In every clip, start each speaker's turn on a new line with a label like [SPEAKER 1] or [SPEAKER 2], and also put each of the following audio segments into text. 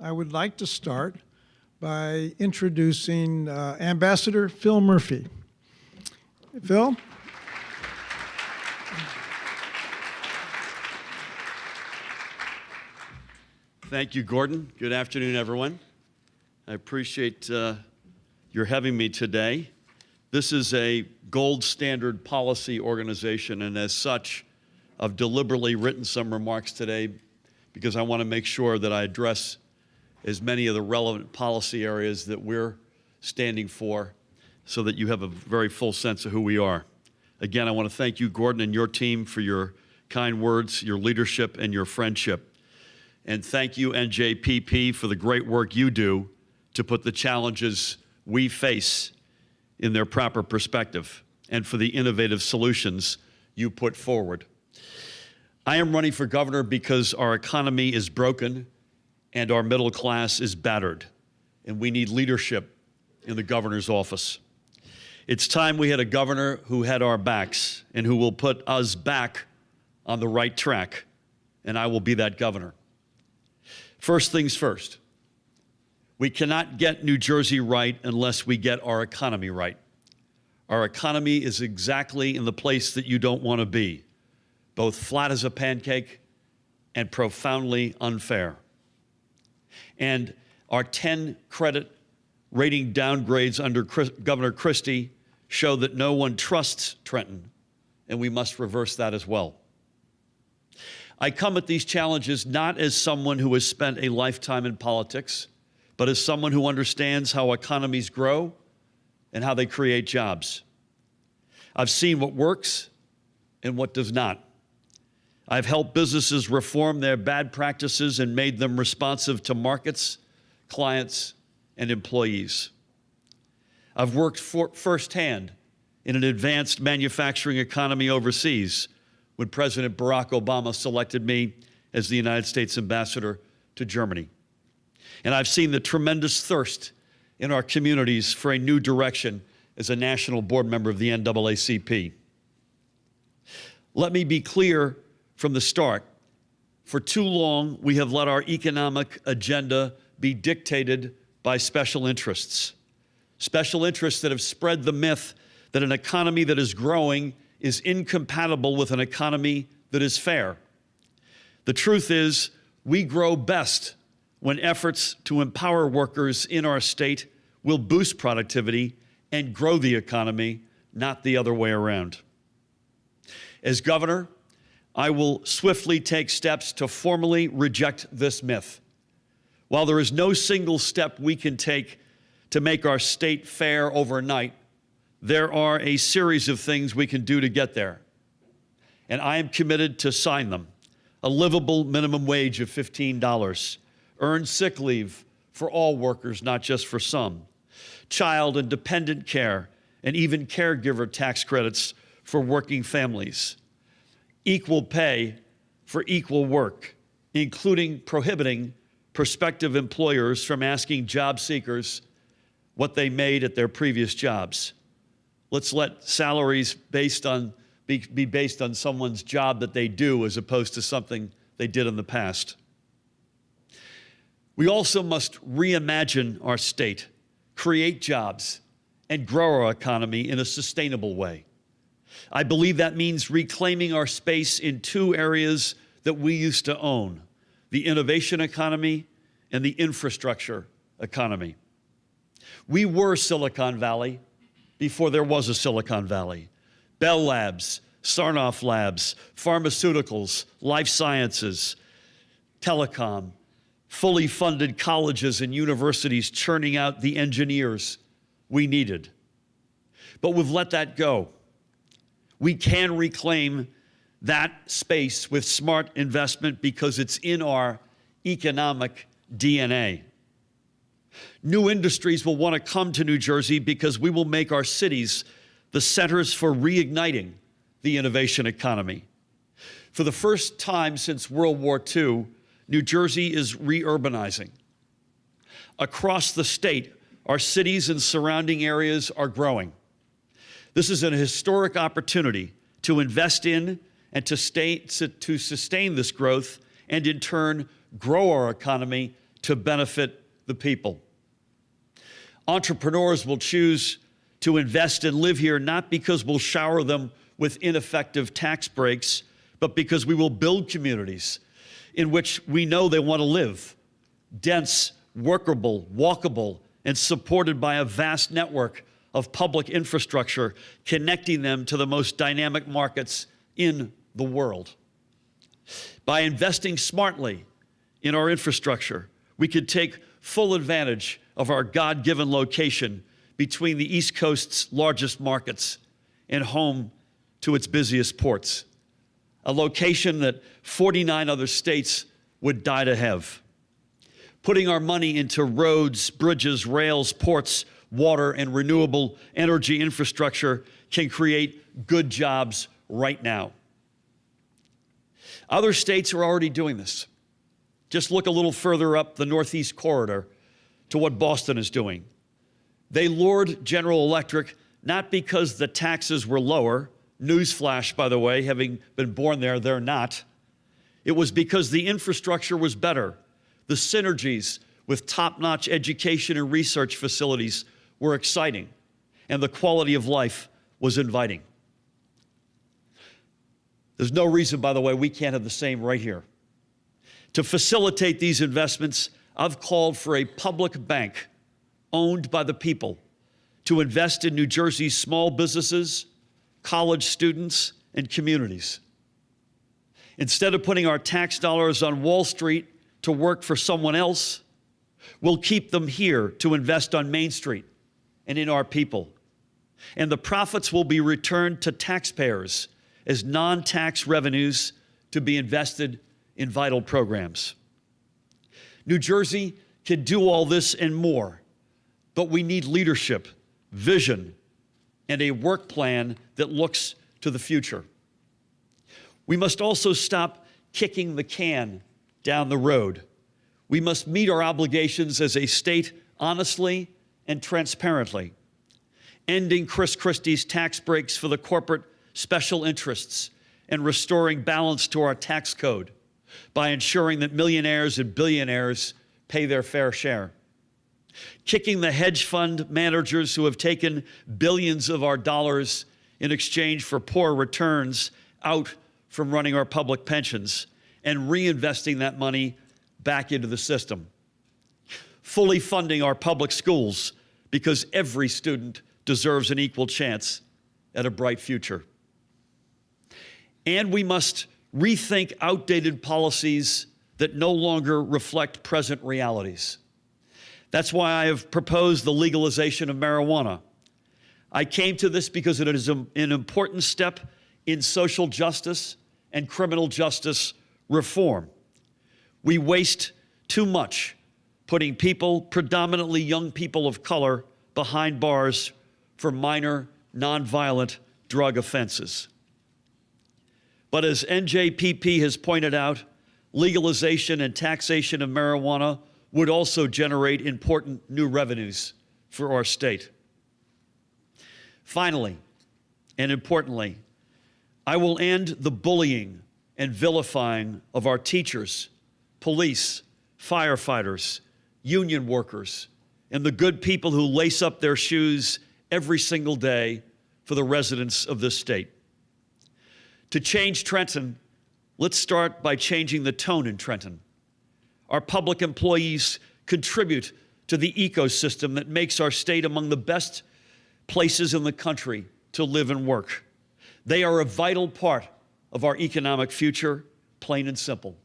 [SPEAKER 1] I would like to start by introducing Ambassador Phil Murphy. Phil?
[SPEAKER 2] Thank you, Gordon. Good afternoon, everyone. I appreciate your having me today. This is a gold standard policy organization, and as such, I've deliberately written some remarks today because I want to make sure that I address as many of the relevant policy areas that we're standing for so that you have a very full sense of who we are. Again, I want to thank you, Gordon, and your team for your kind words, your leadership, and your friendship. And thank you, NJPP, for the great work you do to put the challenges we face in their proper perspective and for the innovative solutions you put forward. I am running for governor because our economy is broken and our middle class is battered, and we need leadership in the governor's office. It's time we had a governor who had our backs and who will put us back on the right track, and I will be that governor. First things first, we cannot get New Jersey right unless we get our economy right. Our economy is exactly in the place that you don't want to be, both flat as a pancake and profoundly unfair. And our 10 credit rating downgrades under Governor Christie show that no one trusts Trenton, and we must reverse that as well. I come at these challenges not as someone who has spent a lifetime in politics, but as someone who understands how economies grow and how they create jobs. I've seen what works and what does not. I've helped businesses reform their bad practices and made them responsive to markets, clients, and employees. I've worked firsthand in an advanced manufacturing economy overseas when President Barack Obama selected me as the United States ambassador to Germany. And I've seen the tremendous thirst in our communities for a new direction as a national board member of the NAACP. Let me be clear from the start. For too long, we have let our economic agenda be dictated by special interests that have spread the myth that an economy that is growing is incompatible with an economy that is fair. The truth is, we grow best when efforts to empower workers in our state will boost productivity and grow the economy, not the other way around. As governor, I will swiftly take steps to formally reject this myth. While there is no single step we can take to make our state fair overnight, there are a series of things we can do to get there. And I am committed to sign them. A livable minimum wage of $15, earned sick leave for all workers, not just for some, child and dependent care, and even caregiver tax credits for working families, equal pay for equal work, including prohibiting prospective employers from asking job seekers what they made at their previous jobs. Let's let salaries be based on someone's job that they do as opposed to something they did in the past. We also must reimagine our state, create jobs, and grow our economy in a sustainable way. I believe that means reclaiming our space in two areas that we used to own: the innovation economy and the infrastructure economy. We were Silicon Valley before there was a Silicon Valley. Bell Labs, Sarnoff Labs, pharmaceuticals, life sciences, telecom, fully funded colleges and universities churning out the engineers we needed. But we've let that go. We can reclaim that space with smart investment because it's in our economic DNA. New industries will want to come to New Jersey because we will make our cities the centers for reigniting the innovation economy. For the first time since World War II, New Jersey is re-urbanizing. Across the state, our cities and surrounding areas are growing. This is an historic opportunity to invest in and to sustain this growth and in turn grow our economy to benefit the people. Entrepreneurs will choose to invest and live here not because we'll shower them with ineffective tax breaks, but because we will build communities in which we know they want to live, dense, workable, walkable, and supported by a vast network of public infrastructure connecting them to the most dynamic markets in the world. By investing smartly in our infrastructure, we could take full advantage of our God-given location between the East Coast's largest markets and home to its busiest ports, a location that 49 other states would die to have. Putting our money into roads, bridges, rails, ports, water, and renewable energy infrastructure can create good jobs right now. Other states are already doing this. Just look a little further up the Northeast Corridor to what Boston is doing. They lured General Electric not because the taxes were lower. Newsflash, by the way, having been born there, they're not. It was because the infrastructure was better. The synergies with top-notch education and research facilities were exciting, and the quality of life was inviting. There's no reason, by the way, we can't have the same right here. To facilitate these investments, I've called for a public bank owned by the people to invest in New Jersey's small businesses, college students, and communities. Instead of putting our tax dollars on Wall Street to work for someone else, we'll keep them here to invest on Main Street and in our people. And the profits will be returned to taxpayers as non-tax revenues to be invested in vital programs. New Jersey can do all this and more, but we need leadership, vision, and a work plan that looks to the future. We must also stop kicking the can down the road. We must meet our obligations as a state honestly and transparently, ending Chris Christie's tax breaks for the corporate special interests and restoring balance to our tax code by ensuring that millionaires and billionaires pay their fair share. Kicking the hedge fund managers who have taken billions of our dollars in exchange for poor returns out from running our public pensions and reinvesting that money back into the system. Fully funding our public schools because every student deserves an equal chance at a bright future. And we must rethink outdated policies that no longer reflect present realities. That's why I have proposed the legalization of marijuana. I came to this because it is an important step in social justice and criminal justice reform. We waste too much putting people, predominantly young people of color, behind bars for minor, nonviolent drug offenses. But as NJPP has pointed out, legalization and taxation of marijuana would also generate important new revenues for our state. Finally, and importantly, I will end the bullying and vilifying of our teachers, police, firefighters, union workers, and the good people who lace up their shoes every single day for the residents of this state. To change Trenton, let's start by changing the tone in Trenton. Our public employees contribute to the ecosystem that makes our state among the best places in the country to live and work. They are a vital part of our economic future, plain and simple.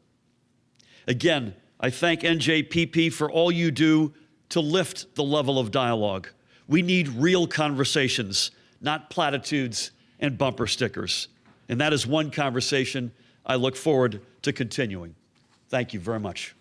[SPEAKER 2] Again, I thank NJPP for all you do to lift the level of dialogue. We need real conversations, not platitudes and bumper stickers. And that is one conversation I look forward to continuing. Thank you very much.